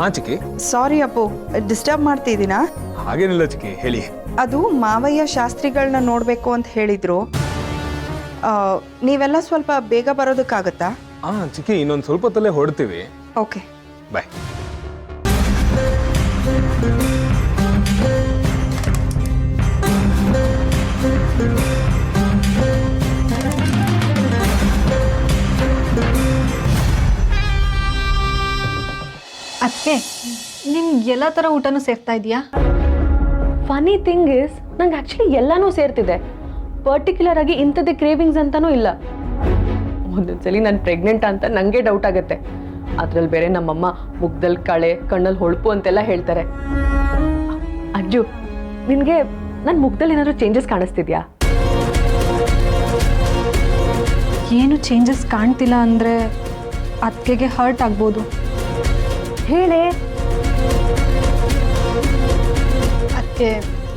ಹಾ ಚಿಕ್ಕಿ. ಸಾರಿ ಅಪ್ಪು, ಡಿಸ್ಟರ್ಬ್ ಮಾಡ್ತಿದ್ದೀನಾ? ಹಾಗೇನಿಲ್ಲ ಚಿಕ್ಕಿ, ಹೇಳಿ. ಅದು ಮಾವಯ್ಯ ಶಾಸ್ತ್ರಿಗಳನ್ನ ನೋಡಬೇಕು ಅಂತ ಹೇಳಿದ್ರು. ನೀವೆಲ್ಲ ಸ್ವಲ್ಪ ಬೇಗ ಬರೋದಕ್ಕಾಗತ್ತಾ? ಹಾ ಚಿಕ್ಕಿ, ಇನ್ನೊಂದು ಸ್ವಲ್ಪ ಹೊತ್ತಲ್ಲೇ ಹೊರಡ್ತೀವಿ. ಓಕೆ, ಬಾಯ್. ಅದಕ್ಕೆ ನಿಮ್ಗೆ ಎಲ್ಲ ಥರ ಊಟನೂ ಸೇರ್ತಾ ಇದೆಯಾ? ಫನಿ ಥಿಂಗ್ ಇಸ್ ನಂಗೆ ಆ್ಯಕ್ಚುಲಿ ಎಲ್ಲನೂ ಸೇರ್ತಿದೆ. ಪರ್ಟಿಕ್ಯುಲರ್ ಆಗಿ ಇಂಥದ್ದೇ ಕ್ರೇವಿಂಗ್ಸ್ ಅಂತನೂ ಇಲ್ಲ. ಒಂದೊಂದ್ಸಲಿ ನಾನು ಪ್ರೆಗ್ನೆಂಟ್ ಅಂತ ನನಗೆ ಡೌಟ್ ಆಗುತ್ತೆ. ಅದ್ರಲ್ಲಿ ಬೇರೆ ನಮ್ಮಮ್ಮ ಮುಗ್ದಲ್ಲಿ ಕಳೆ, ಕಣ್ಣಲ್ಲಿ ಹೊಳಪು ಅಂತೆಲ್ಲ ಹೇಳ್ತಾರೆ. ಅಜ್ಜು, ನಿನಗೆ ನನ್ನ ಮುಗ್ದಲ್ಲಿ ಏನಾದರೂ ಚೇಂಜಸ್ ಕಾಣಿಸ್ತಿದ್ಯಾ? ಏನು ಚೇಂಜಸ್ ಕಾಣ್ತಿಲ್ಲ ಅಂದರೆ ಅದಕ್ಕೆ ಹರ್ಟ್ ಆಗ್ಬೋದು. ಹೇಳೇ. ಅದಕ್ಕೆ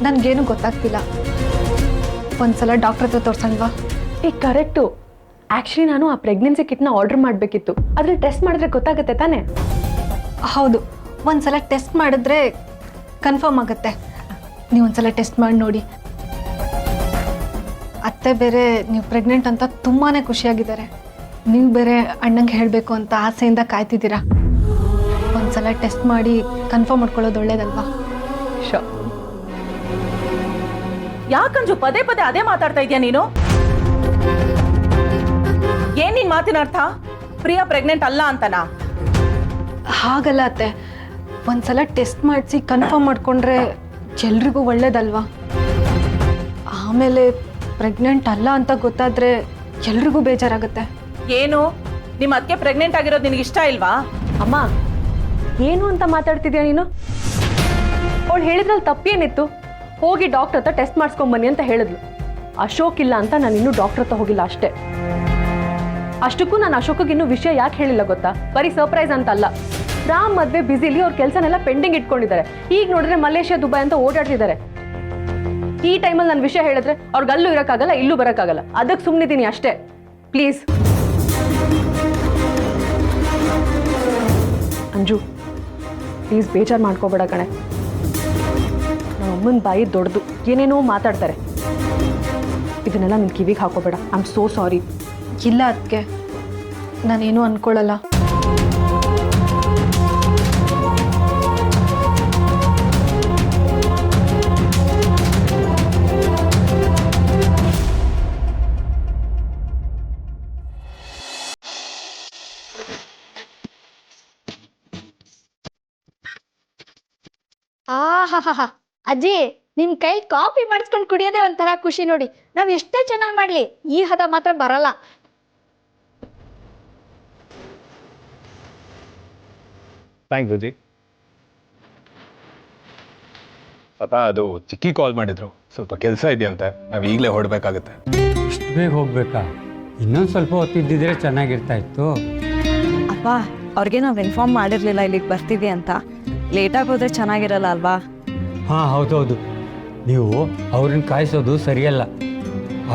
ನನಗೇನು ಗೊತ್ತಾಗ್ತಿಲ್ಲ. ಒಂದ್ಸಲ ಡಾಕ್ಟ್ರ್ ಹತ್ರ ತೋರ್ಸಲ್ವಾ? ಕರೆಕ್ಟು. ಆ್ಯಕ್ಚುಲಿ ನಾನು ಆ ಪ್ರೆಗ್ನೆನ್ಸಿ ಕಿಟ್ನ ಆರ್ಡರ್ ಮಾಡಬೇಕಿತ್ತು. ಅದ್ರಲ್ಲಿ ಟೆಸ್ಟ್ ಮಾಡಿದ್ರೆ ಗೊತ್ತಾಗುತ್ತೆ ತಾನೇ? ಹೌದು, ಒಂದ್ಸಲ ಟೆಸ್ಟ್ ಮಾಡಿದ್ರೆ ಕನ್ಫರ್ಮ್ ಆಗುತ್ತೆ. ನೀವು ಒಂದ್ಸಲ ಟೆಸ್ಟ್ ಮಾಡಿ ನೋಡಿ. ಅತ್ತೆ ಬೇರೆ ನೀವು ಪ್ರೆಗ್ನೆಂಟ್ ಅಂತ ತುಂಬಾ ಖುಷಿಯಾಗಿದ್ದಾರೆ. ನೀವು ಬೇರೆ ಅಣ್ಣಂಗೆ ಹೇಳಬೇಕು ಅಂತ ಆಸೆಯಿಂದ ಕಾಯ್ತಿದ್ದೀರಾ. ಒಂದ್ಸಲ ಟೆಸ್ಟ್ ಮಾಡಿ ಕನ್ಫರ್ಮ್ ಮಾಡ್ಕೊಳ್ಳೋದು ಒಳ್ಳೇದಲ್ವಾ? ಶೋ. ಯಾಕಂಜು ಪದೇ ಪದೇ ಅದೇ ಮಾತಾಡ್ತಾ ಇದೀಯ ನೀನು? ಏನ್ ನಿನ್ ಮಾತಿನ ಅರ್ಥ? ಪ್ರಿಯಾ ಪ್ರೆಗ್ನೆಂಟ್ ಅಲ್ಲ ಅಂತನಾ? ಹಾಗಲ್ಲ ಅತ್ತೆ, ಒಂದ್ಸಲ ಟೆಸ್ಟ್ ಮಾಡಿಸಿ ಕನ್ಫರ್ಮ್ ಮಾಡ್ಕೊಂಡ್ರೆ ಎಲ್ರಿಗೂ ಒಳ್ಳೇದಲ್ವಾ? ಆಮೇಲೆ ಪ್ರೆಗ್ನೆಂಟ್ ಅಲ್ಲ ಅಂತ ಗೊತ್ತಾದ್ರೆ ಎಲ್ರಿಗೂ ಬೇಜಾರಾಗುತ್ತೆ. ಏನು ನಿಮ್ಮ ಅದಕ್ಕೆ ಪ್ರೆಗ್ನೆಂಟ್ ಆಗಿರೋದು ನಿನಗೆ ಇಷ್ಟ ಇಲ್ವಾ? ಅಮ್ಮ, ಏನು ಅಂತ ಮಾತಾಡ್ತಿದ್ಯಾ ನೀನು? ಅವಳು ಹೇಳಿದ್ರಲ್ಲಿ ತಪ್ಪೇನಿತ್ತು? ಹೋಗಿ ಡಾಕ್ಟರ್ ಹತ್ರ ಟೆಸ್ಟ್ ಮಾಡಿಸ್ಕೊಂಬನ್ನಿ ಅಂತ ಹೇಳಿದ್ಲು. ಅಶೋಕ್ ಇಲ್ಲ ಅಂತ ನಾನು ಇನ್ನೂ ಡಾಕ್ಟರ್ ಹತ್ರ ಹೋಗಿಲ್ಲ ಅಷ್ಟೇ. ಅಷ್ಟಕ್ಕೂ ನಾನು ಅಶೋಕಿಗೆ ಇನ್ನೂ ವಿಷಯ ಯಾಕೆ ಹೇಳಿಲ್ಲ ಗೊತ್ತಾ? ಬರೀ ಸರ್ಪ್ರೈಸ್ ಅಂತ ಅಲ್ಲ. ರಾಮ್ ಮದ್ವೆ ಬ್ಯುಸಿಲಿ ಅವ್ರ ಕೆಲಸನೆಲ್ಲ ಪೆಂಡಿಂಗ್ ಇಟ್ಕೊಂಡಿದ್ದಾರೆ. ಈಗ ನೋಡಿದ್ರೆ ಮಲೇಷ್ಯಾ, ದುಬೈ ಅಂತ ಓಡಾಡ್ತಿದ್ದಾರೆ. ಈ ಟೈಮಲ್ಲಿ ನಾನು ವಿಷಯ ಹೇಳಿದ್ರೆ ಅವ್ರಿಗೆ ಅಲ್ಲೂ ಇರೋಕ್ಕಾಗಲ್ಲ, ಇಲ್ಲೂ ಬರೋಕ್ಕಾಗಲ್ಲ. ಅದಕ್ಕೆ ಸುಮ್ಮನಿದ್ದೀನಿ ಅಷ್ಟೇ. ಪ್ಲೀಸ್ ಅಂಜು, ಪ್ಲೀಸ್ ಬೇಜಾರು ಮಾಡ್ಕೋಬೇಡ ಕಣೆ. ನಮ್ಮ ಅಮ್ಮನ ಬಾಯಿ ದೊಡ್ಡದು, ಏನೇನೋ ಮಾತಾಡ್ತಾರೆ. ಇದನ್ನೆಲ್ಲ ನಿನ್ನ ಕಿವಿಗೆ ಹಾಕೋಬೇಡ. I am so sorry. ಇಲ್ಲ ಅದಕ್ಕೆ, ನಾನೇನು ಅನ್ಕೊಳ್ಳಲ್ಲ. ಆಹಾಹಾ ಅಜ್ಜಿ, ನಿಮ್ ಕೈ ಕಾಫಿ ಮಾಡಿಸ್ಕೊಂಡು ಕುಡಿಯೋದೇ ಒಂಥರ ಖುಷಿ ನೋಡಿ. ನಾವ್ ಎಷ್ಟೇ ಚೆನ್ನಾಗಿ ಮಾಡ್ಲಿ, ಈ ಹದ ಮಾತ್ರ ಬರಲ್ಲ. ಥ್ಯಾಂಕ್ಸ್ ಅಜ್ಜಿ. ಅದು ಚಿಕ್ಕಿ ಕಾಲ್ ಮಾಡಿದ್ರು, ಸ್ವಲ್ಪ ಕೆಲಸ ಇದೆಯಂತೆ, ನಾವು ಈಗಲೇ ಹೊರಡ್ಬೇಕಾಗತ್ತೆ. ಇಷ್ಟು ಬೇಗ ಹೋಗ್ಬೇಕಾ? ಇನ್ನೊಂದು ಸ್ವಲ್ಪ ಹೊತ್ತಿದ್ದಿದ್ರೆ ಚೆನ್ನಾಗಿರ್ತಾ ಇತ್ತು. ಅಪ್ಪ, ಅವ್ರಿಗೆ ನಾವು ಇನ್ಫಾರ್ಮ್ ಮಾಡಿರಲಿಲ್ಲ ಇಲ್ಲಿಗೆ ಬರ್ತೀವಿ ಅಂತ. ಲೇಟಾಗಿ ಹೋದರೆ ಚೆನ್ನಾಗಿರಲ್ಲ ಅಲ್ವಾ? ಹಾಂ, ಹೌದೌದು. ನೀವು ಅವ್ರನ್ನ ಕಾಯಿಸೋದು ಸರಿಯಲ್ಲ.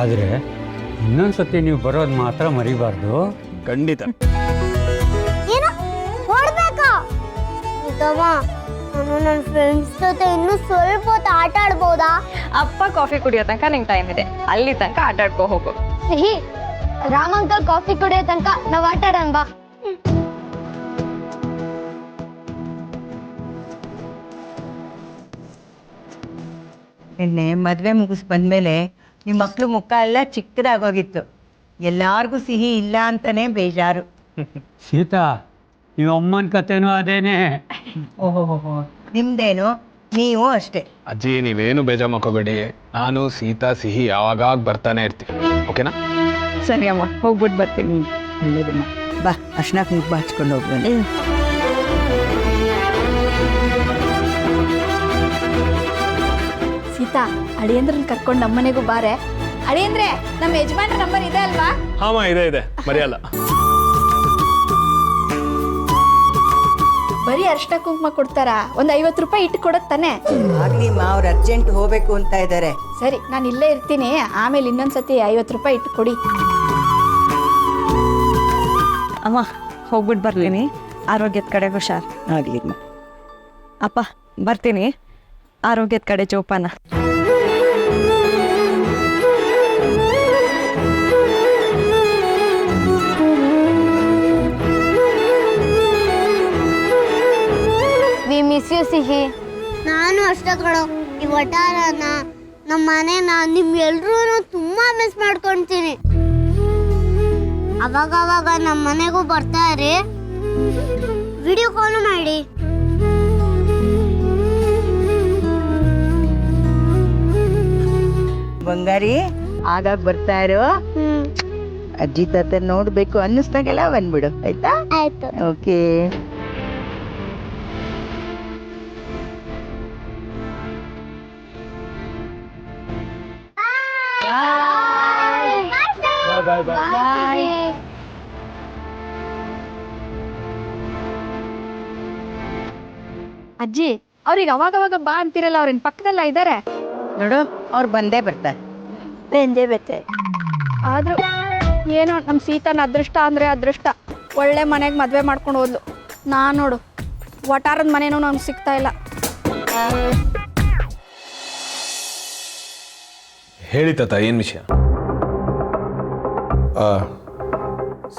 ಆದರೆ ಇನ್ನೊಂದು ಸತಿ ನೀವು ಬರೋದು ಮಾತ್ರ ಮರಿಬಾರ್ದು. ಖಂಡಿತ. ನಾನು ನನ್ನ ಫ್ರೆಂಡ್ಸ್ ಜೊತೆ ಇನ್ನೂ ಸ್ವಲ್ಪ ಹೊತ್ತು ಆಟ ಆಡ್ಬೋದಾ? ಅಪ್ಪ ಕಾಫಿ ಕುಡಿಯೋ ತನಕ ನಿಂಗೆ ಟೈಮ್ ಇದೆ. ಅಲ್ಲಿ ತನಕ ಆಟ ಆಡ್ಕೋ ಹೋಗು. ಸಿಹಿ, ರಾಮ್ ಅಂಕಲ್ ಕಾಫಿ ಕುಡಿಯೋ ತನಕ ನಾವು ಆಟ ಆಡೋಣ ಬಾ. ನಿನ್ನೆ ಮದುವೆ ಮುಗಿಸ್ ಬಂದಮೇಲೆ ನಿಮ್ಮ ಮಕ್ಕಳು ಮುಖ ಎಲ್ಲ ಚಿಕ್ಕದಾಗೋಗಿತ್ತು. ಎಲ್ಲಾರ್ಗೂ ಸಿಹಿ ಇಲ್ಲ ಅಂತಲೇ ಬೇಜಾರು. ಸೀತಾ, ನಿಮ್ಮ ಅಮ್ಮನ ಕತೆನೂ ಅದೇನೆ. ಓಹೋ, ನಿಮ್ದೇನು? ನೀವು ಅಷ್ಟೇ. ಅಜ್ಜಿ, ನೀವೇನು ಬೇಜಾರು ಮಾಡ್ಕೋಬೇಡಿ. ನಾನು, ಸೀತಾ, ಸಿಹಿ ಯಾವಾಗ ಬರ್ತಾನೆ ಇರ್ತೀವಿ. ಓಕೆನಾ? ಸರಿ ಅಮ್ಮ, ಹೋಗ್ಬಿಟ್ಟು ಬರ್ತೀನಿ. ಬಾ, ಅರ್ಶಿನಕ್ಕೆ ಮುಗ್ಬ ಹಚ್ಕೊಂಡು ಹೋಗ್ಬನ್ನಿ. ಸೀತಾ, ಅಳಿಯಂದ್ರನ್ನ ಕರ್ಕೊಂಡು ನಮ್ಮನೆಗೂ ಬಾರೆ. ಅಳಿಯಂದ್ರೆ, ನಮ್ಮ ಯಜಮಾನ್ರ ನಂಬರ್ ಇದೆ ಅಲ್ವಾ? ಹಾಂ, ಇದೆ, ಮರೆಯಲ್ಲ. ಬರೀ ಅರ್ಶಿನ ಕುಂಕುಮ ಕೊಡ್ತಾರಾ? ಒಂದು 50 ರೂಪಾಯಿ ಇಟ್ಟು ಕೊಡೋದು ತಾನೆ? ಆಗ್ಲಿ ಮಾ, ಅವ್ರು ಅರ್ಜೆಂಟ್ ಹೋಗ್ಬೇಕು ಅಂತ ಇದ್ದಾರೆ. ಸರಿ, ನಾನು ಇಲ್ಲೇ ಇರ್ತೀನಿ. ಆಮೇಲೆ ಇನ್ನೊಂದ್ಸತಿ 50 ರೂಪಾಯಿ ಇಟ್ಟು ಕೊಡಿ. ಅಮ್ಮ ಹೋಗ್ಬಿಟ್ಟು ಬರ್ತೀನಿ, ಆರೋಗ್ಯದ ಕಡೆ ಹುಷಾರ್. ಆಗಲಿ. ಅಪ್ಪ ಬರ್ತೀನಿ, ಆರೋಗ್ಯದ ಕಡೆ ಜೋಪಾನ. ವಿ ಮಿಸ್ ಯು ಸಿಹಿ. ನಾನು ಅಷ್ಟೇ ಕಣೋ. ಈ ವಟಾರನ, ನಮ್ಮ ಮನೆನ, ನಿಮ್ಗೆಲ್ರೂ ತುಂಬಾ ಮಿಸ್ ಮಾಡ್ಕೊಳ್ತೀನಿ. ಅವಾಗ ನಮ್ಮ ಮನೆಗೂ ಬರ್ತಾರೆ, ವಿಡಿಯೋ ಕಾಲ್ ಮಾಡಿ. ಬಂಗಾರಿ ಆಗಾಗ ಬರ್ತಾ ಇರೋ, ಅಜ್ಜಿ ತಾತ ನೋಡ್ಬೇಕು ಅನ್ನಿಸ್ದಾಗೆಲ್ಲ ಬಂದ್ಬಿಡು, ಆಯ್ತಾ? ಆಯ್ತು. ಓಕೆ. ಅಜ್ಜಿ, ಅವ್ರಿಗೆ ಅವಾಗವಾಗ ಬಾ ಅಂತಿರಲ್ಲ, ಅವ್ರೇನ್ ಪಕ್ಕದಲ್ಲ ಇದ್ದಾರೆ? ನೋಡು, ಅವ್ರು ಬಂದೇ ಬರ್ತಾರೆ. ಬೆಂದೇ ಬೆತ್ತೆ. ಆದ್ರೂ ಏನೋ ನಮ್ಮ ಸೀತನ ಅದೃಷ್ಟ ಅಂದ್ರೆ ಅದೃಷ್ಟ. ಒಳ್ಳೆ ಮನೆಗೆ ಮದುವೆ ಮಾಡ್ಕೊಂಡು ಹೋದ್ಲು. ನಾನು ನೋಡು, ವಟಾರದ ಮನೇನೂ ನಮ್ಗೆ ಸಿಗ್ತಾ ಇಲ್ಲ. ಹೇಳಿ ತಾತ, ಏನು ವಿಷಯ?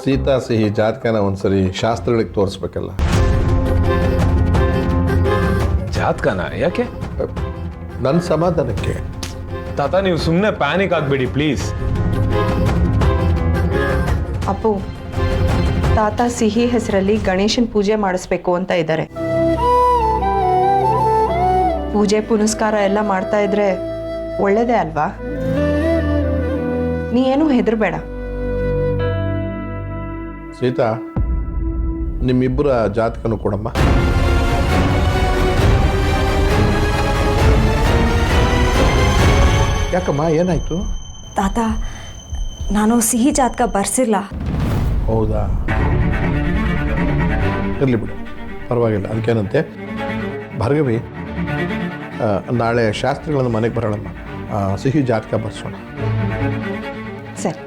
ಸೀತಾ ಸಿಹಿ ಜಾತಕನ ಒಂದ್ಸರಿ ಶಾಸ್ತ್ರಗಳಿಗೆ ತೋರಿಸ್ಬೇಕಲ್ಲ. ಜಾತಕನ ಯಾಕೆ? ನನ್ನ ಸಮಾಧಾನಕ್ಕೆ. ತಾತ, ನೀವು ಸುಮ್ಮನೆ ಪ್ಯಾನಿಕ್ ಆಗಬೇಡಿ ಪ್ಲೀಸ್. ಅಪ್ಪು, ತಾತ ಸಿಹಿ ಹೆಸರಲ್ಲಿ ಗಣೇಶನ್ ಪೂಜೆ ಮಾಡಿಸ್ಬೇಕು ಅಂತ ಇದ್ದಾರೆ. ಪೂಜೆ ಪುನಸ್ಕಾರ ಎಲ್ಲ ಮಾಡ್ತಾ ಇದ್ರೆ ಒಳ್ಳೇದೇ ಅಲ್ವಾ? ನೀ ಏನು ಹೆದರ್ಬೇಡ. ಸೀತಾ, ನಿಮ್ಮಿಬ್ಬರ ಜಾತಕನು ಕೊಡಮ್ಮ. ಯಾಕಮ್ಮ, ಏನಾಯ್ತು? ತಾತ, ನಾನು ಸಿಹಿ ಜಾತಕ ಬರ್ಸಿಲ್ಲ. ಹೌದಾ? ಇರಲಿ ಬಿಡು, ಪರವಾಗಿಲ್ಲ. ಅದಕ್ಕೇನಂತೆ. ಭಾರ್ಗವಿ, ನಾಳೆ ಶಾಸ್ತ್ರಿಗಳನ್ನು ಮನೆಗೆ ಬರೋಣಮ್ಮ. ಸಿಹಿ ಜಾತಕ ಬರ್ಸೋಣ. ಸರಿ.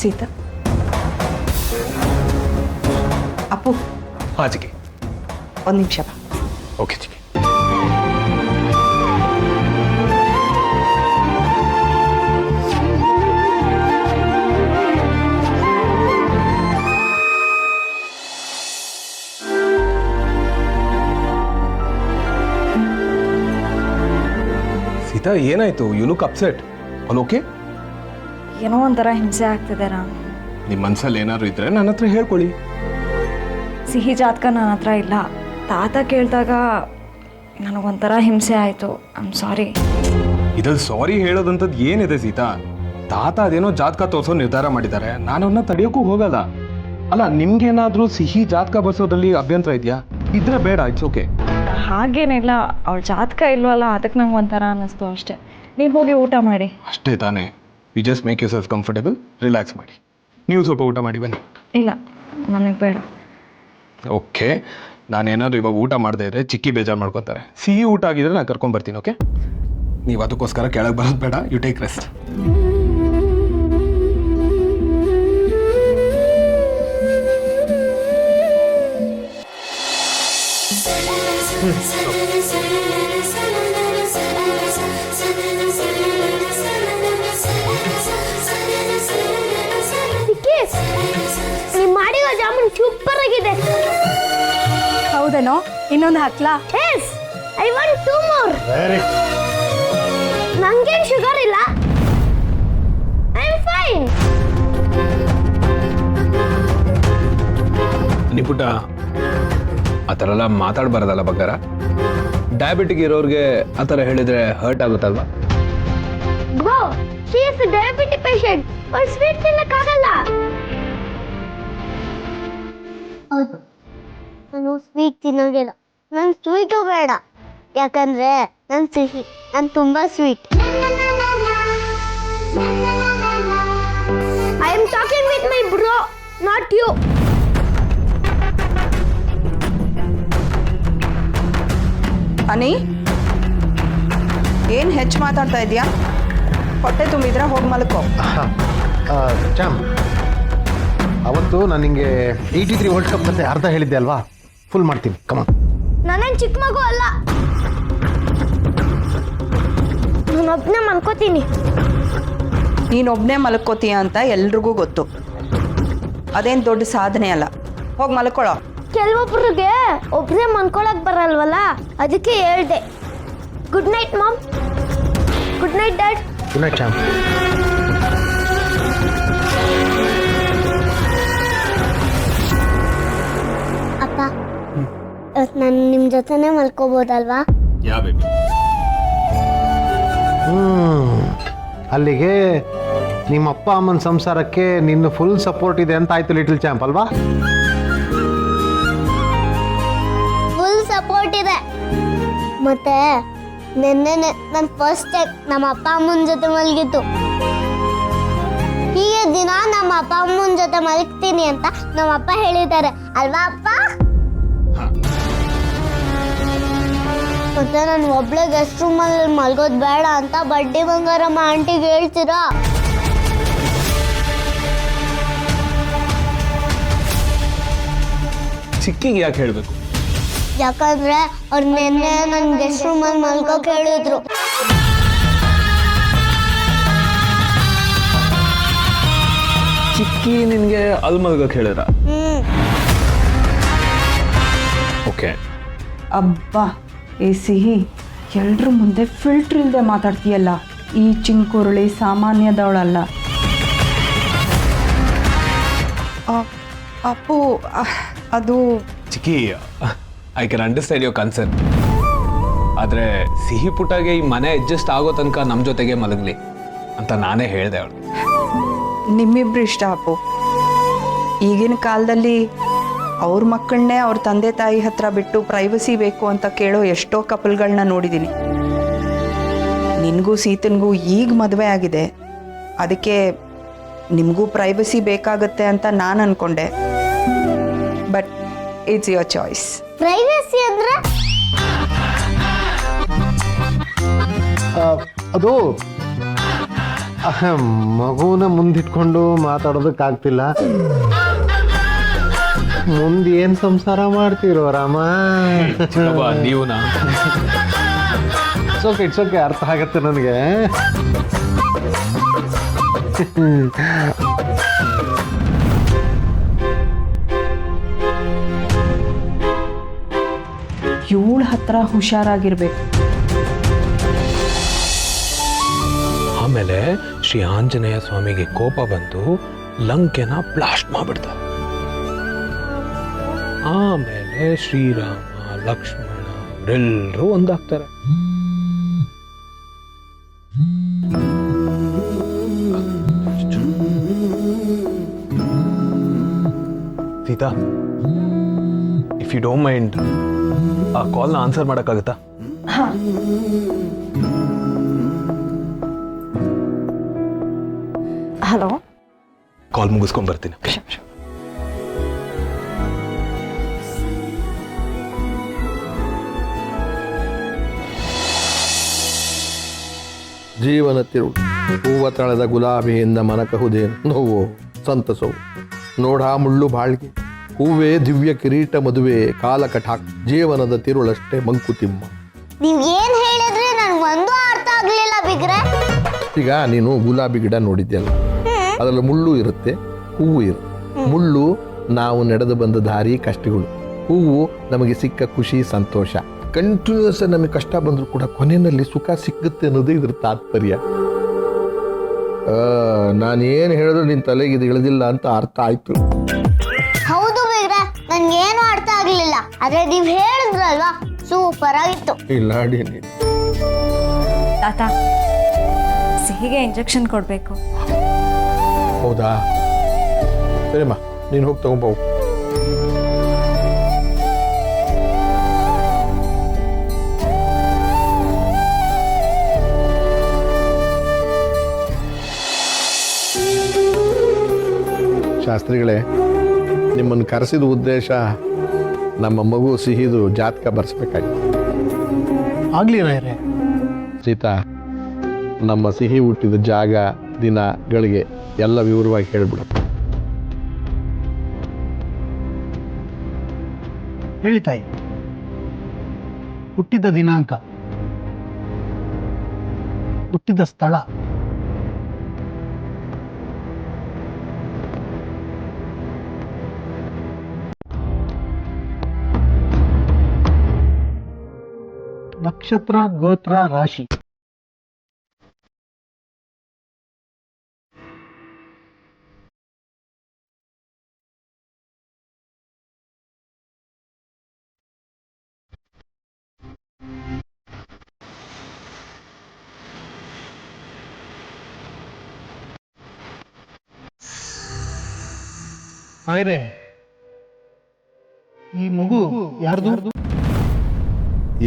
ಸೀತಾ, ಅಪ್ಪು, ಹಾಂ ಚಿಕ್ಕಿ, ಒಂದು ನಿಮಿಷ ಬಾ. ಓಕೆ ಚಿಕ್ಕಿ. ಸೀತಾ, ಏನಾಯ್ತು? You look upset. All okay? ಏನೋ ಒಂಥರ ಹಿಂಸೆ ಆಗ್ತಿದೆ ರಾಮ್. ನಿಮ್ಮ ಮನಸ್ಸಲ್ಲಿ ಏನಾದ್ರು ಇದ್ರೆ ನನ್ನ ಹತ್ರ ಹೇಳ್ಕೊಳ್ಳಿ. ಸಿಹಿ ಜಾತಕ ನನ್ನ ಹತ್ರ ಇಲ್ಲ. ತಾತ ಕೇಳಿದಾಗ ನನಗೊಂಥರ ಹಿಂಸೆ ಆಯಿತು. I am sorry. ಇದ್ರಲ್ಲಿ ಸಾರಿ ಹೇಳೋದಂಥದ್ದು ಏನಿದೆ ಸೀತಾ? ತಾತ ಅದೇನೋ ಜಾತಕ ತೋರಿಸೋ ನಿರ್ಧಾರ ಮಾಡಿದ್ದಾರೆ, ನಾನು ಅವನ್ನ ತಡೆಯೋಕ್ಕೂ ಹೋಗಲ್ಲ. ಅಲ್ಲ, ನಿಮ್ಗೇನಾದ್ರೂ ಸಿಹಿ ಜಾತಕ ಬರ್ಸೋದ್ರಲ್ಲಿ ಅಭ್ಯಂತರ ಇದೆಯಾ? ಇದ್ರೆ ಬೇಡ, ಇಟ್ಸ್ ಓಕೆ. ಹಾಗೇನಿಲ್ಲ, ಅವಳ ಜಾತಕ ಇಲ್ವಲ್ಲ, ಅದಕ್ಕೆ ನಂಗೆ ಒಂಥರ ಅನ್ನಿಸ್ತು ಅಷ್ಟೇ. ನೀವು ಹೋಗಿ ಊಟ ಮಾಡಿ. ಅಷ್ಟೇ ತಾನೇ. You just make yourself comfortable, relax ಮಾಡಿ. ನೀವು ಸ್ವಲ್ಪ ಊಟ ಮಾಡಿ ಬನ್ನಿ. ಇಲ್ಲ, ನನಗೆ ಬೇಡ. ಓಕೆ, ನಾನೇನಾದ್ರು ಇವಾಗ ಊಟ ಮಾಡದೇ ಇದ್ರೆ ಚಿಕ್ಕಿ ಬೇಜಾರು ಮಾಡ್ಕೊತಾರೆ. ಸಿಹಿ ಊಟ ಆಗಿದ್ರೆ ನಾನು ಕರ್ಕೊಂಡ್ಬರ್ತೀನಿ. ಓಕೆ, ನೀವು ಅದಕ್ಕೋಸ್ಕರ ಕೆಳಗೆ ಬರೋದು ಬೇಡ. You take rest. ನೀವು ಮಾಡಿರೋ ಜಾಮೂನ್ ಸೂಪರ್ ಆಗಿದೆ. ಹೌದೇನೋ? ಇನ್ನೊಂದು ಹಾಕ್ಲಾ? Yes, I want 2 more. ನಂಗೇನು ಶುಗರ್ ಇಲ್ಲ, ಐ ಆಮ್ ಫೈನ್. ನಿಪುಟ, ಆ ಥರ ಎಲ್ಲ ಮಾತಾಡಬಾರ್ದಲ್ಲ ಬಂಗಾರ. ಡಯಾಬಿಟಿಕ್ ಇರೋರಿಗೆ ಆ ಥರ ಹೇಳಿದ್ರೆ ಹರ್ಟ್ ಆಗುತ್ತಲ್ವಾ? Bro, she is a diabetic patient. ಅವ್ರು ಸ್ವೀಟ್ ತಿನ್ನಕ್ಕಾಗಲ್ಲ. ಹೌದು, ನಾನು ಸ್ವೀಟ್ ತಿನ್ನೋದಿಲ್ಲ. ನಾನು ಸ್ವೀಟು ಬೇಡ, ಯಾಕಂದ್ರೆ ನಾನು ಸಿಹಿ. ನಾನು ತುಂಬಾ sweet. I am talking with my bro, not you. Ani, ಏನು ಹೆಚ್ಚು ಮಾತಾಡ್ತಾ ಇದೆಯಾ? ಹೊಟ್ಟೆ ತುಂಬಿದ್ರೆ ಹೋಗಿ ಮಲ್ಕೋ. ಚಾಮ್, ಅವತ್ತು ನಾನು ನಿಮಗೆ 83 ವರ್ಲ್ಡ್ ಕಪ್ ಕತೆ ಅರ್ಧ ಹೇಳಿದ್ದೆ ಅಲ್ವಾ? ಫುಲ್ ಮಾಡ್ತೀನಿ, ಕಮ. ನಾನೇನು ಚಿಕ್ಕ ಮಗು ಅಲ್ಲ, ನಾನೊಬ್ಬನೇ ಮಲ್ಕೋತೀನಿ. ನೀನೊಬ್ಬನೇ ಮಲ್ಕೋತೀಯ ಅಂತ ಎಲ್ರಿಗೂ ಗೊತ್ತು. ಅದೇನು ದೊಡ್ಡ ಸಾಧನೆ ಅಲ್ಲ. ಹೋಗಿ ಮಲ್ಕೊಳ್ಳೋ. ಕೆಲವೊಬ್ರಿಗೆ ಒಬ್ಬನೇ ಮಲ್ಕೊಳಕ್ ಬರಲ್ವಲ್ಲ, ಅದಕ್ಕೆ ಹೇಳ್ದೆ. Good night mom. Good night dad. Good night champ. ಅಪ್ಪ, ಇವತ್ತು ನಾನು ನಿಮ್ಮ ಜೊತೆನೇ ಮಲ್ಕೋಬೋದಲ್ವಾ? ಯಾ ಬೇಬಿ. ಅಲ್ಲಿಗೆ ನಿಮ್ಮ ಅಪ್ಪ ಅಮ್ಮನ ಸಂಸಾರಕ್ಕೆ ನಿನ್ನ ಫುಲ್ ಸಪೋರ್ಟ್ ಇದೆ ಅಂತ ಆಯ್ತು ಲಿಟಲ್ ಚಾಂಪ್ ಅಲ್ವಾ? ಫುಲ್ ಸಪೋರ್ಟ್ ಇದೆ. ಮತ್ತೆ ನೆನ್ನೆ ನನ್ನ ಫಸ್ಟ್ ಟೈಮ್ ನಮ್ಮ ಅಪ್ಪ ಅಮ್ಮನ ಜೊತೆ ಮಲಗಿತ್ತು. ಹೀಗೆ ದಿನ ನಮ್ಮ ಅಪ್ಪ ಅಮ್ಮನ ಜೊತೆ ಮಲಗ್ತೀನಿ ಅಂತ ನಮ್ಮ ಅಪ್ಪ ಹೇಳಿದ್ದಾರೆ ಅಲ್ವಾ ಅಪ್ಪ? ಮತ್ತೆ ನಾನು ಒಬ್ಳೆ ಗೆಸ್ಟ್ ರೂಮಲ್ಲಿ ಮಲ್ಗೋದು ಬೇಡ ಅಂತ ಬಡ್ಡಿ ಬಂಗಾರಮ್ಮ ಆಂಟಿಗೆ ಹೇಳ್ತೀರಾ? ಚಿಕ್ಕಿಗೆ ಯಾಕೆ ಹೇಳಬೇಕು? ಯಾಕಂದ್ರೆ ಅವ್ರು ನೆನ್ನೆ ನನ್ನ ಗೆಸ್ಟ್ ರೂಮಲ್ಲಿ ಮಲ್ಕೋಕ್ ಹೇಳಿದ್ರು. ಚಿಕ್ಕಿ ನಿನಗೆ ಅಲ್ಲಿ ಮಲ್ಗಕ್ಕೆ ಹೇಳಿದ್ರ? ಓಕೆ. ಅಬ್ಬಾ ಏ ಸಿಹಿ, ಎಲ್ರ ಮುಂದೆ ಫಿಲ್ಟ್ರ್ ಇಲ್ಲದೆ ಮಾತಾಡ್ತೀಯಲ್ಲ. ಈ ಚಿಂಕುರುಳಿ ಸಾಮಾನ್ಯದವಳಲ್ಲ. ಅಪ್ಪು, ಅದು Chikki, I can understand your concern. ಆದರೆ ಸಿಹಿ ಪುಟ್ಟಗೆ ಈ ಮನೆ ಅಡ್ಜಸ್ಟ್ ಆಗೋ ತನಕ ನಮ್ಮ ಜೊತೆಗೆ ಮಲಗಲಿ ಅಂತ ನಾನೇ ಹೇಳಿದೆ ಅವಳು. ನಿಮ್ಮಿಬ್ರು ಇಷ್ಟ ಅಪ್ಪು. ಈಗಿನ ಕಾಲದಲ್ಲಿ ಅವ್ರ ಮಕ್ಕಳನ್ನೇ ಅವ್ರ ತಂದೆ ತಾಯಿ ಹತ್ರ ಬಿಟ್ಟು ಪ್ರೈವಸಿ ಬೇಕು ಅಂತ ಕೇಳೋ ಎಷ್ಟೋ ಕಪಲ್ಗಳನ್ನ ನೋಡಿದ್ದೀನಿ. ನಿನಗೂ ಸೀತನಿಗೂ ಈಗ ಮದುವೆ ಆಗಿದೆ, ಅದಕ್ಕೆ ನಿಮಗೂ ಪ್ರೈವಸಿ ಬೇಕಾಗುತ್ತೆ ಅಂತ ನಾನು ಅನ್ಕೊಂಡೆ. But it's your choice. Privacy ಅಂದ್ರೆ ಅದು ಮಗುನ ಮುಂದಿಟ್ಕೊಂಡು ಮಾತಾಡೋದಕ್ಕಾಗ್ತಿಲ್ಲ. ಮುಂದೆ ಏನು ಸಂಸಾರ ಮಾಡ್ತೀರೋ ರಾಮ? ನೀವು ಇಟ್ಸ್ ಓಕೆ, ಅರ್ಥ ಆಗತ್ತೆ ನನಗೆ. ಇವಳ ಹತ್ರ ಹುಷಾರಾಗಿರ್ಬೇಕು. ಆಮೇಲೆ ಶ್ರೀ ಆಂಜನೇಯ ಸ್ವಾಮಿಗೆ ಕೋಪ ಬಂದು ಲಂಕೆನ ಬ್ಲಾಸ್ಟ್ ಮಾಡ್ಬಿಡ್ತಾರೆ. ಆಮೇಲೆ ಶ್ರೀರಾಮ, ಲಕ್ಷ್ಮಣ ಅವರೆಲ್ಲರೂ ಒಂದಾಗ್ತಾರೆ. Sita, if you don't mind ಆ ಕಾಲ್ನ ಆನ್ಸರ್ ಮಾಡೋಕ್ಕಾಗತ್ತಾ? ಹಲೋ, ಕಾಲ್ ಮುಗಿಸ್ಕೊಂಡ್ ಬರ್ತೀನಿ. ಜೀವನ ತಿರುಳು ಹೂವ ತಳೆದ ಗುಲಾಬಿಯಿಂದ ಮನಕಹುದೇನು ನೋವು ಸಂತಸವು ನೋಡ ಮುಳ್ಳು ಬಾಳ್ಗೆ ಹೂವೇ ದಿವ್ಯ ಕಿರೀಟ ಮದುವೆ ಕಾಲ ಕಟಾಕ್ ಜೀವನದ ತಿರುಳಷ್ಟೇ ಮಂಕುತಿಮ್ಮ. ನೀವ್ ಏನ್ ಹೇಳಿದ್ರೆ ನನ್ಗೆ ಒಂದು ಅರ್ಥ ಆಗ್ಲಿಲ್ಲ ಬಿಗ್ರೆ. ಈಗ ನೀನು ಗುಲಾಬಿ ಗಿಡ ನೋಡಿದ್ಯಲ್ಲ, ಅದರಲ್ಲಿ ಮುಳ್ಳು ಇರುತ್ತೆ, ಹೂವು ಇರುತ್ತೆ. ಮುಳ್ಳು ನಾವು ನಡೆದು ಬಂದ ದಾರಿ ಕಷ್ಟಗಳು, ಹೂವು ನಮಗೆ ಸಿಕ್ಕ ಖುಷಿ ಸಂತೋಷ. ಕಂಟಿನ್ಯೂಸ್ ನಮಗೆ ಕಷ್ಟ ಬಂದರೂ ಕೂಡ ಕೊನೆಯಲ್ಲಿ ಸುಖ ಸಿಕ್ಕುತ್ತೆ ಅನ್ನೋದು ಇದ್ರ ತಾತ್ಪರ್ಯ. ನಾನೇನು ಹೇಳಿದ್ರು ನಿನ್ನ ತಲೆಗೆ ಇದು ಇಳಿದಿಲ್ಲ ಅಂತ ಅರ್ಥ ಆಯ್ತು. ಹೌದು ಬಿಗ್ರೆ, ನನ್ಗೇನು ಅರ್ಥ ಆಗ್ಲಿಲ್ಲ, ಆದ್ರೆ ನೀವ್ ಹೇಳಿದ್ರಲ್ವಾ ಸೂಪರ್ ಆಗಿತ್ತು. ಇಲ್ಲ ತಾತ, ಸಿಹಿಗೆ ಇಂಜೆಕ್ಷನ್ ಕೊಡಬೇಕು. ಹೌದಾ? ಸರಿಮ್ಮ, ನೀನು ಹೋಗಿ ತಗೊಂಬೋಗು. ಶಾಸ್ತ್ರಿಗಳೇ, ನಿಮ್ಮನ್ನು ಕರೆಸಿದ ಉದ್ದೇಶ ನಮ್ಮ ಮಗು ಸಿಹಿದು ಜಾತಕ ಬರ್ಸ್ಬೇಕಾಗಿತ್ತು. ಆಗ್ಲಿ ರಾಯರೇ. ಸೀತಾ, ನಮ್ಮ ಸಿಹಿ ಹುಟ್ಟಿದ ಜಾಗ, ದಿನ, ಗಳಿಗೆ ಎಲ್ಲ ವಿವರವಾಗಿ ಹೇಳ್ಬಿಡು. ಹೇಳಿ ತಾಯಿ. ಹುಟ್ಟಿದ ದಿನಾಂಕ, ಹುಟ್ಟಿದ ಸ್ಥಳ, ನಕ್ಷತ್ರ, ಗೋತ್ರ, ರಾಶಿ. ಹಾಗಾದ್ರೆ ಈ ಮಗು ಯಾರ್ದು?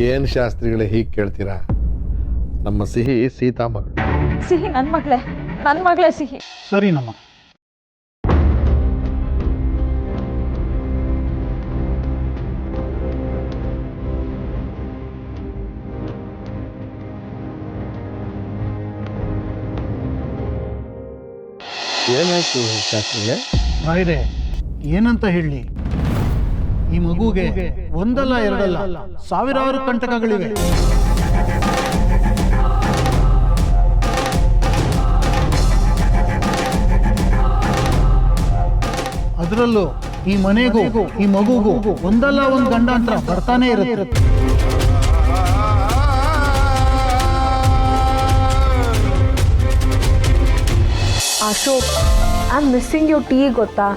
ಏನು ಶಾಸ್ತ್ರಿಗಳೇ ಹೀಗೆ ಕೇಳ್ತೀರಾ? ನಮ್ಮ ಸಿಹಿ ಸೀತಾ ಮಗಳು. ಸಿಹಿ ನನ್ನ ಮಗಳೇ ಸಿಹಿ. ಸರಿ ನಮ್ಮ ಏನಾಯ್ತು ಶಾಸ್ತ್ರಿಗಳೇ? ಹಾಗಾದ್ರೆ ಏನಂತ ಹೇಳಿ, ಈ ಮಗುಗೆ ಒಂದಲ್ಲ ಎರಡಲ್ಲ ಸಾವಿರಾರು ಕಂಟಕಗಳಿವೆ. ಅದರಲ್ಲೂ ಈ ಮನೆಗೂ ಈ ಮಗುಗೂ ಒಂದಲ್ಲ ಒಂದು ಗಂಡಾಂತರ ಬರ್ತಾನೆ ಇರುತ್ತೆ. Ashok, I am missing you tea ಗೊತ್ತಾ?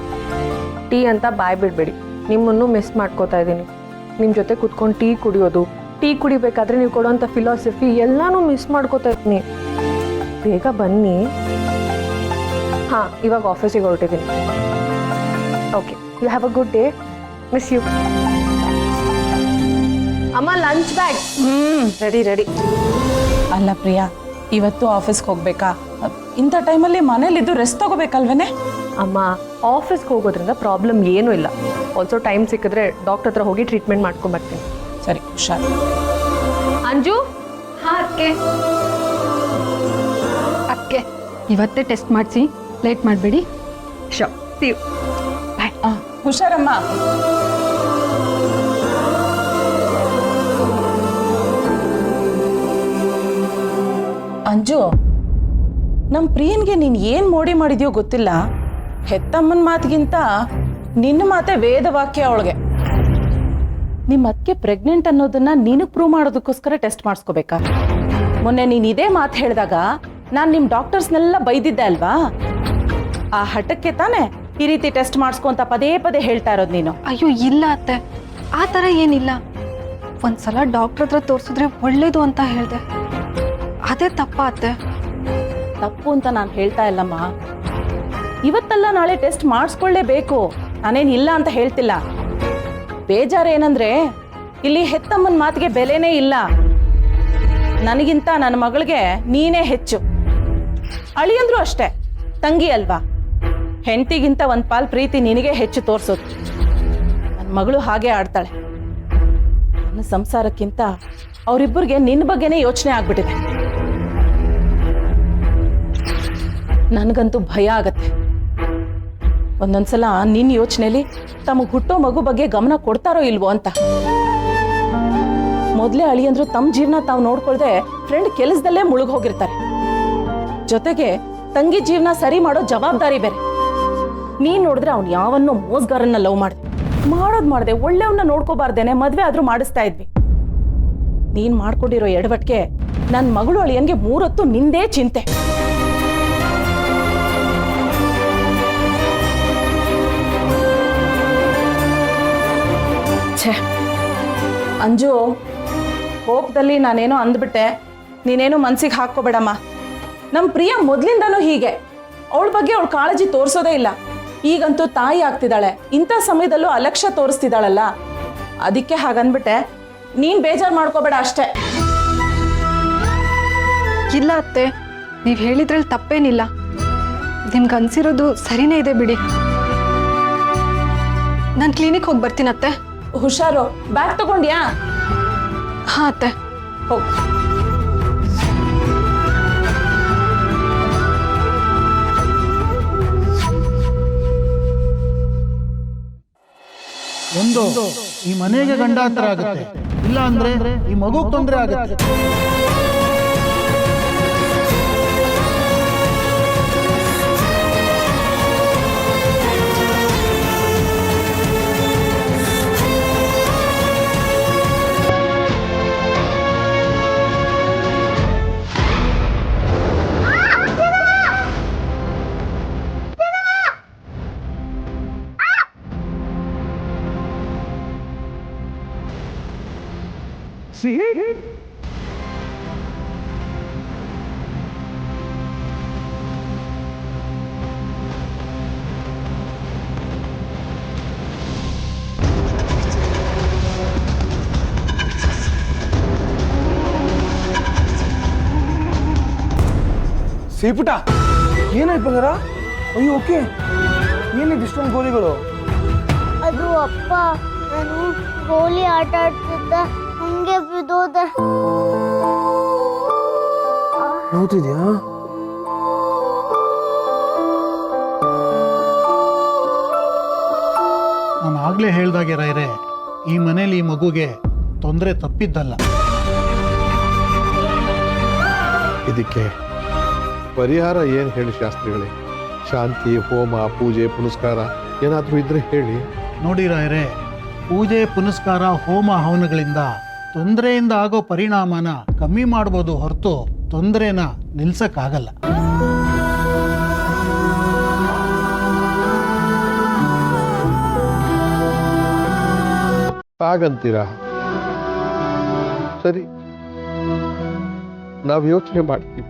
ಟೀ ಅಂತ ಬಾಯ್ ಬಿಡಬೇಡಿ, ನಿಮ್ಮನ್ನು ಮಿಸ್ ಮಾಡ್ಕೋತಾ ಇದ್ದೀನಿ. ನಿಮ್ಮ ಜೊತೆ ಕುತ್ಕೊಂಡು ಟೀ ಕುಡಿಯೋದು, ಟೀ ಕುಡಿಬೇಕಾದ್ರೆ ನೀವು ಕೊಡೋಂಥ ಫಿಲಾಸಫಿ ಎಲ್ಲನೂ ಮಿಸ್ ಮಾಡ್ಕೋತಾ ಇದ್ದೀನಿ. ಬೇಗ ಬನ್ನಿ. ಹಾಂ, ಇವಾಗ ಆಫೀಸಿಗೆ ಹೊರಟಿದ್ದೀನಿ. Okay, you have a good day. Miss you. ಅಮ್ಮ, ಲಂಚ್ ಬ್ಯಾಗ್. ರೆಡಿ. ಅಲ್ಲ ಪ್ರಿಯಾ, ಇವತ್ತು ಆಫೀಸ್ಗೆ ಹೋಗ್ಬೇಕಾ? ಇಂಥ ಟೈಮಲ್ಲಿ ಮನೇಲಿದ್ದು ರೆಸ್ಟ್ ತಗೋಬೇಕಲ್ವೇನೆ? ಅಮ್ಮ, ಆಫೀಸ್ಗೆ ಹೋಗೋದ್ರಿಂದ ಪ್ರಾಬ್ಲಮ್ ಏನೂ ಇಲ್ಲ. ಆಲ್ಸೋ ಟೈಮ್ ಸಿಕ್ಕಿದ್ರೆ ಡಾಕ್ಟರ್ ಹತ್ರ ಹೋಗಿ ಟ್ರೀಟ್ಮೆಂಟ್ ಮಾಡ್ಕೊಂಬರ್ತೀನಿ. ಸರಿ, ಹುಷಾರ್. ಅಂಜು. ಹಾಂ ಅದಕ್ಕೆ ಇವತ್ತೇ ಟೆಸ್ಟ್ ಮಾಡಿಸಿ, ಲೇಟ್ ಮಾಡಬೇಡಿ. So, see you. ಬಾಯ್. ಹುಷಾರಮ್ಮ. ಅಂಜು, ನಮ್ಮ ಪ್ರಿಯನ್ಗೆ ನೀನು ಏನು ಮೋಡಿ ಮಾಡಿದ್ಯೋ ಗೊತ್ತಿಲ್ಲ. ಹೆತ್ತಮ್ಮನ ಮಾತಿಗಿಂತ ನಿನ್ನ ಮಾತೆ ವೇದವಾಕ್ಯ ಅವಳಿಗೆ. ನಿಮ್ಮ ಅದಕ್ಕೆ ಪ್ರೆಗ್ನೆಂಟ್ ಅನ್ನೋದನ್ನ ನೀನು ಪ್ರೂವ್ ಮಾಡೋದಕ್ಕೋಸ್ಕರ ಟೆಸ್ಟ್ ಮಾಡಿಸ್ಕೋಬೇಕಾ? ಮೊನ್ನೆ ನೀನು ಇದೇ ಮಾತು ಹೇಳಿದಾಗ ನಾನು ನಿಮ್ಮ ಡಾಕ್ಟರ್ಸ್ನೆಲ್ಲ ಬೈದಿದ್ದೆ ಅಲ್ವಾ? ಆ ಹಠಕ್ಕೆ ತಾನೇ ಈ ರೀತಿ ಟೆಸ್ಟ್ ಮಾಡಿಸ್ಕೊಂತ ಪದೇ ಪದೇ ಹೇಳ್ತಾ ಇರೋದು ನೀನು. ಅಯ್ಯೋ ಇಲ್ಲ ಅತ್ತೆ, ಆ ಥರ ಏನಿಲ್ಲ. ಒಂದ್ಸಲ ಡಾಕ್ಟ್ರ್ ಹತ್ರ ತೋರಿಸಿದ್ರೆ ಒಳ್ಳೇದು ಅಂತ ಹೇಳಿದೆ. ಅದೇ ತಪ್ಪ ಅತ್ತೆ? ತಪ್ಪು ಅಂತ ನಾನು ಹೇಳ್ತಾ ಇಲ್ಲಮ್ಮ. ಇವತ್ತಲ್ಲ ನಾಳೆ ಟೆಸ್ಟ್ ಮಾಡಿಸ್ಕೊಳ್ಳೇಬೇಕು, ನಾನೇನು ಇಲ್ಲ ಅಂತ ಹೇಳ್ತಿಲ್ಲ. ಬೇಜಾರು ಏನಂದ್ರೆ ಇಲ್ಲಿ ಹೆತ್ತಮ್ಮನ ಮಾತಿಗೆ ಬೆಲೆನೇ ಇಲ್ಲ. ನನಗಿಂತ ನನ್ನ ಮಗಳಿಗೆ ನೀನೇ ಹೆಚ್ಚು. ಅಳಿಯಂದ್ರು ಅಷ್ಟೇ, ತಂಗಿ ಅಲ್ವಾ? ಹೆಂಡತಿಗಿಂತ ಒಂದು ಪಾಲ್ ಪ್ರೀತಿ ನಿನಗೆ ಹೆಚ್ಚು ತೋರಿಸೋದು. ನನ್ನ ಮಗಳು ಹಾಗೆ ಆಡ್ತಾಳೆ. ನನ್ನ ಸಂಸಾರಕ್ಕಿಂತ ಅವರಿಬ್ಬರಿಗೆ ನಿನ್ನ ಬಗ್ಗೆನೇ ಯೋಚನೆ ಆಗ್ಬಿಟ್ಟಿದೆ. ನನಗಂತೂ ಭಯ ಆಗತ್ತೆ. ಒಂದೊಂದ್ಸಲ ನಿನ್ನ ಯೋಚನೆಯಲ್ಲಿ ತಮಗೆ ಹುಟ್ಟೋ ಮಗು ಬಗ್ಗೆ ಗಮನ ಕೊಡ್ತಾರೋ ಇಲ್ವೋ ಅಂತ. ಮೊದಲೇ ಅಳಿಯಂದ್ರು ತಮ್ಮ ಜೀವನ ತಾವು ನೋಡ್ಕೊಳ್ದೆ ಫ್ರೆಂಡ್ ಕೆಲಸದಲ್ಲೇ ಮುಳುಗ್ ಹೋಗಿರ್ತಾರೆ. ಜೊತೆಗೆ ತಂಗಿ ಜೀವನ ಸರಿ ಮಾಡೋ ಜವಾಬ್ದಾರಿ ಬೇರೆ. ನೀನ್ ನೋಡಿದ್ರೆ ಅವ್ನು ಯಾವನ್ನೋ ಮೋಸ್ಗಾರನ್ನ ಲವ್ ಮಾಡ್ದೆ ಒಳ್ಳೆಯವನ್ನ ನೋಡ್ಕೋಬಾರ್ದೇನೆ ಮದ್ವೆ ಆದ್ರೂ ಮಾಡಿಸ್ತಾ ಇದ್ವಿ. ನೀನ್ ಮಾಡ್ಕೊಂಡಿರೋ ಎಡವಟ್ಗೆ ನನ್ನ ಮಗಳು ಅಳಿಯನ್ಗೆ 3 ಹೊತ್ತು ನಿಂದೇ ಚಿಂತೆ. ಛೇ ಅಂಜು, ಕೋಪದಲ್ಲಿ ನಾನೇನೋ ಅಂದ್ಬಿಟ್ಟೆ, ನೀನೇನು ಮನ್ಸಿಗೆ ಹಾಕೋಬೇಡಮ್ಮ. ನಮ್ಮ ಪ್ರಿಯ ಮೊದ್ಲಿಂದನೂ ಹೀಗೆ, ಅವಳ ಬಗ್ಗೆ ಅವಳು ಕಾಳಜಿ ತೋರಿಸೋದೇ ಇಲ್ಲ. ಈಗಂತೂ ತಾಯಿ ಆಗ್ತಿದ್ದಾಳೆ, ಇಂಥ ಸಮಯದಲ್ಲೂ ಅಲಕ್ಷ್ಯ ತೋರಿಸ್ತಿದ್ದಾಳಲ್ಲ, ಅದಕ್ಕೆ ಹಾಗನ್ಬಿಟ್ಟೆ. ನೀನ್ ಬೇಜಾರು ಮಾಡ್ಕೋಬೇಡ ಅಷ್ಟೇ. ಇಲ್ಲ ಅತ್ತೆ, ನೀವು ಹೇಳಿದ್ರಲ್ಲಿ ತಪ್ಪೇನಿಲ್ಲ. ನಿಮ್ಗೆ ಅನ್ಸಿರೋದು ಸರಿನೇ ಇದೆ ಬಿಡಿ. ನಾನು ಕ್ಲಿನಿಕ್ ಹೋಗಿ ಬರ್ತೀನಿ ಅತ್ತೆ. ಹುಷಾರು. ಬ್ಯಾಗ್ ತಗೊಂಡ್ಯಾ? ಹಾಂ ಅತ್ತೆ. ಹೋಗ್. ಒಂದು ಒಂದು ಈ ಮನೆಗೆ ಗಂಡಾಂತರ ಆಗುತ್ತೆ, ಇಲ್ಲ ಅಂದ್ರೆ ಈ ಮಗುಗೆ ತೊಂದರೆ ಆಗುತ್ತೆ. ಸಿಹಿಪುಟ ಏನಾಯ್ತು ಬಂಗಾರ? ಅಯ್ಯೋ ಓಕೆ, ಏನಿದೆ ಇಷ್ಟೊಂದು ಗೋಲಿಗಳು? ಅದು ಅಪ್ಪ, ನಾನು ಗೋಲಿ ಆಟ ಆಡ್ತಿದ್ದೆ, ಹಂಗೆ ಬಿದ್ದೋದೆ. ನೋಡ್ತಿದ್ಯಾ? ನಾನು ಆಗ್ಲೇ ಹೇಳ್ದಾಗೆ ರಾಯ್ರೆ, ಈ ಮನೇಲಿ ಈ ಮಗುಗೆ ತೊಂದರೆ ತಪ್ಪಿದ್ದಲ್ಲ. ಇದಕ್ಕೆ ಪರಿಹಾರ ಏನು ಹೇಳಿ ಶಾಸ್ತ್ರಿಗಳೇ? ಶಾಂತಿ, ಹೋಮ, ಪೂಜೆ, ಪುನಸ್ಕಾರ ಏನಾದರೂ ಇದ್ರೆ ಹೇಳಿ. ನೋಡಿ ರಾಯ್ರೆ, ಪೂಜೆ ಪುನಸ್ಕಾರ ಹೋಮ ಹವನಗಳಿಂದ ತೊಂದರೆಯಿಂದ ಆಗೋ ಪರಿಣಾಮನ ಕಮ್ಮಿ ಮಾಡ್ಬೋದು ಹೊರತು ತೊಂದರೆನ ನಿಲ್ಸಕ್ಕಾಗಲ್ಲ. ಹಾಗಂತೀರಾ? ಸರಿ, ನಾವು ಯೋಚನೆ ಮಾಡ್ತೀವಿ.